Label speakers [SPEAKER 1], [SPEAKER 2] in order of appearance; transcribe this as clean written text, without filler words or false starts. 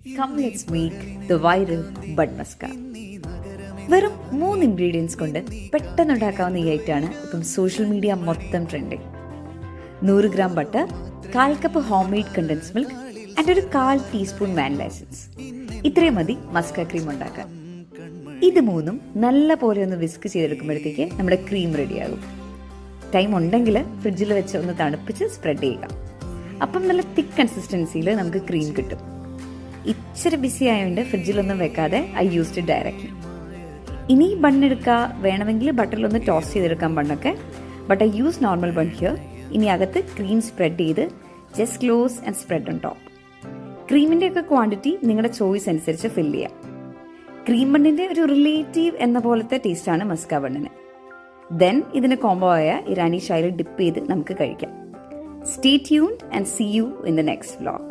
[SPEAKER 1] Come let's make the viral bud masca. വെറും 3 ingredients കൊണ്ട് പെട്ടെന്നുണ്ടാക്കാവുന്ന ഈ ഐറ്റാണ് ഇപ്പം സോഷ്യൽ മീഡിയ മൊത്തം trending. 100 gram butter, 1/4 cup home made condensed milk and ഒരു 1/4 ടീസ്പൂൺ വാനില എസൻസ്. ഇത്രയും മതി മസ്ക ക്രീം ഉണ്ടാക്കാൻ. ഇത് മൂന്നും നല്ല പോലെ ഒന്ന് വിസ്ക് ചെയ്തെടുക്കുമ്പോഴത്തേക്ക് നമ്മുടെ ക്രീം റെഡിയാകും. ടൈം ഉണ്ടെങ്കിൽ ഫ്രിഡ്ജിൽ വെച്ച് ഒന്ന് തണുപ്പിച്ച് സ്പ്രെഡ് ചെയ്യുക. അപ്പം നല്ല തിക്ക് കൺസിസ്റ്റൻസിയിൽ നമുക്ക് ക്രീം കിട്ടും. ഇച്ചിരി ബിസി ആയതുകൊണ്ട് ഫ്രിഡ്ജിലൊന്നും വെക്കാതെ ഐ യൂസ്ഡ് ഇറ്റ് ഡയറക്റ്റ്ലി. ഇനി ബണ്ണെടുക്കുക, വേണമെങ്കിൽ ബട്ടറിലൊന്ന് ടോസ്റ്റ് ചെയ്തെടുക്കാം ബണ്ണൊക്കെ. But I use normal bun here. ഇനി അകത്ത് ക്രീം സ്പ്രെഡ് ചെയ്ത് just close and spread on top. ക്രീമിൻ്റെ ഒക്കെ ക്വാണ്ടിറ്റി നിങ്ങളുടെ ചോയ്സ് അനുസരിച്ച് ഫില്ല് ചെയ്യാം. ക്രീം ബണ്ണിൻ്റെ ഒരു റിലേറ്റീവ് എന്ന പോലത്തെ ടേസ്റ്റാണ് മസ്ക ബണ്ണിന്. ദെൻ ഇതിന് കോംബോ ആയ ഇറാനി ഷായിൽ ഡിപ്പ് ചെയ്ത് നമുക്ക് കഴിക്കാം. Stay tuned and see you in the next vlog.